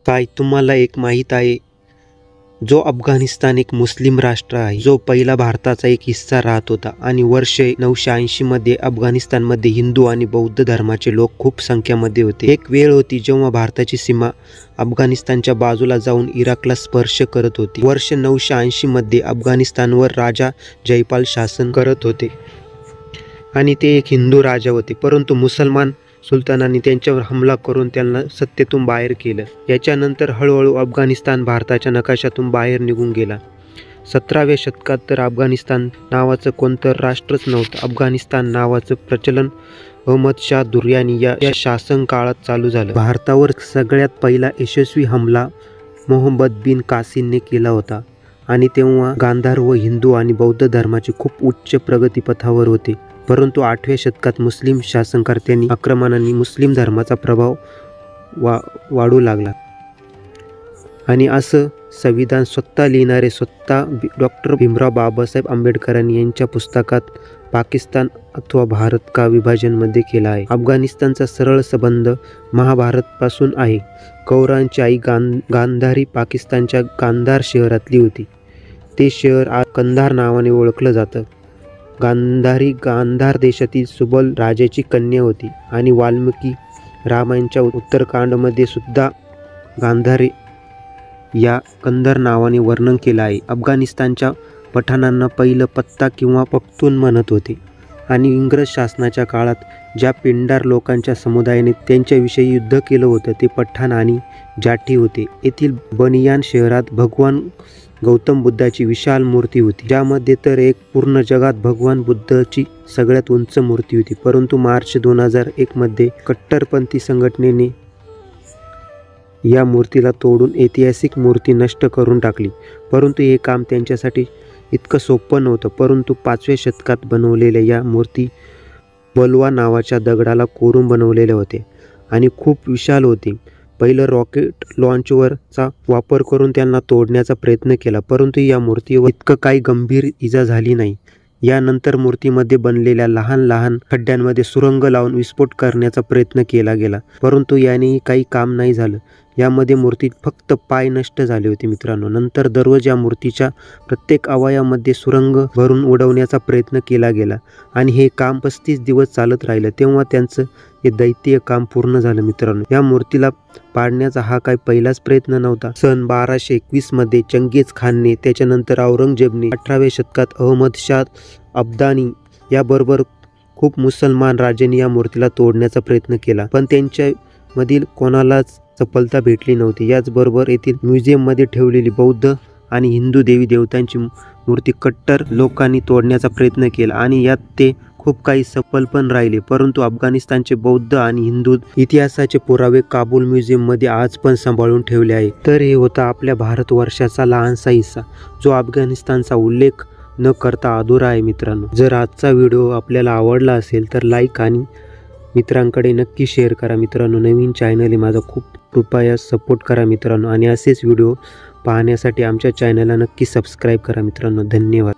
काय तुम्हाला एक माहीत आहे, जो अफगाणिस्तान एक मुस्लिम राष्ट्र आहे, जो पहिला भारताचा एक हिस्सा राहत होता आणि वर्ष 980 मध्ये अफगाणिस्तानमध्ये हिंदू आणि बौद्ध धर्माचे लोक खूप संख्येमध्ये होते। एक वेळ होती जेव्हा भारताची सीमा अफगाणिस्तानच्या बाजूला जाऊन इराकला स्पर्श करत होती। वर्ष 980 मध्ये अफगाणिस्तानवर राजा जयपाल शासन करत होते आणि ते एक हिंदू राजा होते, परंतु मुसलमान सुलतानांनी त्यांच्यावर हमला करून त्यांना सत्तेतून बाहेर केलं। याच्यानंतर हळूहळू अफगाणिस्तान भारताच्या नकाशातून बाहेर निघून गेला। 17व्या शतकात तर अफगाणिस्तान नावाचं कोणतं राष्ट्रच नव्हतं। अफगाणिस्तान नावाचं प्रचलन अहमद शाह दुर्रानी या शासन काळात चालू झालं। भारतावर सगळ्यात पहिला यशस्वी हमला मोहम्मद बिन कासिमने केला होता आणि तेव्हा गांधार व हिंदू आणि बौद्ध धर्माचे खूप उच्च प्रगतीपथावर होते। परंतु 8व्या शतकात मुस्लिम शासनकर्त्यांनी आक्रमणांनी मुस्लिम धर्माचा प्रभाव वाढू लागला आणि असं संविधान स्वतः लिहिणारे स्वतः डॉक्टर भीमराव बाबासाहेब आंबेडकरांनी यांच्या पुस्तकात पाकिस्तान अथवा भारत का विभाजनमध्ये केला आहे। अफगाणिस्तानचा सरळ संबंध महाभारतपासून आहे। कौरवांची आई गांधारी पाकिस्तानच्या गांधार शहरातली होती। ते शहर आज कंधार नावाने ओळखलं जातं। गांधारी गांधार देशातील सुबल राजाची कन्या होती आणि वाल्मिकी रामायणच्या उत्तरकांडमध्ये सुद्धा गांधारी या कंधार नावाने वर्णन केलं आहे। अफगाणिस्तानच्या पठाणांना पहिलं पत्ता किंवा पख्तून म्हणत होते आणि इंग्रज शासनाच्या काळात ज्या पिंडार लोकांच्या समुदायाने त्यांच्याविषयी युद्ध केलं होतं ते पठाण आणि जाठी होते। येथील बनियान शहरात भगवान गौतम बुद्धाची विशाल मूर्ती होती, ज्यामध्ये तर एक पूर्ण जगात भगवान बुद्धाची सगळ्यात उंच मूर्ती होती। परंतु मार्च 2001 मध्ये कट्टरपंथी संघटनेने या मूर्तीला तोडून ऐतिहासिक मूर्ती नष्ट करून टाकली। परंतु हे काम त्यांच्यासाठी इतकं सोपं नव्हतं। परंतु 5व्या शतकात बनवलेल्या या मूर्ती बलवा नावाच्या दगडाला कोरून बनवलेल्या होते आणि खूप विशाल होते। पहिलं रॉकेट लॉन्चरचा वापर करून त्यांना तोडण्याचा प्रयत्न केला, परंतु या मूर्तीवर इतकं काही गंभीर इजा झाली नाही। यानंतर मूर्तीमध्ये बनलेल्या लहान लहान खड्ड्यांमध्ये सुरंग लावून विस्फोट करण्याचा प्रयत्न केला गेला, परंतु यानेही काही काम नाही झालं। यामध्ये मूर्तीत फक्त पाय नष्ट झाले होते मित्रांनो। नंतर दररोज या मूर्तीच्या प्रत्येक अवयवामध्ये सुरंग भरून उडवण्याचा प्रयत्न केला गेला आणि हे काम 35 दिवस चालत राहिलं। तेव्हा त्यांचं हे दैत्य काम पूर्ण झालं मित्रांनो। या मूर्तीला पाडण्याचा हा काही पहिलाच प्रयत्न नव्हता। सन 1221 मध्ये चंगीज खानने, त्याच्यानंतर औरंगजेबने, 18व्या शतकात अहमद शाह अब्दाली याबरोबर खूप मुसलमान राजांनी या मूर्तीला तोडण्याचा प्रयत्न केला, पण त्यांच्यामधील कोणालाच सफलता भेटली नव्हती। याचबरोबर येथील म्युझियममध्ये ठेवलेली बौद्ध आणि हिंदू देवी देवतांची मूर्ती कट्टर लोकांनी तोडण्याचा प्रयत्न केला आणि यात ते खूप काही सफल पण राहिले। परंतु अफगाणिस्तानचे बौद्ध आणि हिंदू इतिहासाचे पुरावे काबूल म्युझियममध्ये आज पण सांभाळून ठेवले आहे। तर हे होता आपल्या भारतवर्षाचा लहानसा हिस्सा, जो अफगाणिस्तानचा उल्लेख न करता अधुरा आहे मित्रांनो। जर आजचा व्हिडिओ आपल्याला आवडला असेल तर लाईक आणि मित्रांकडे नक्की शेअर करा मित्रांनो। नवीन चॅनल आहे माझा, खूप कृपया सपोर्ट करा मित्रांनो आणि असेच व्हिडिओ पाहण्यासाठी आमच्या चॅनलला नक्की सबस्क्राईब करा मित्रांनो। धन्यवाद।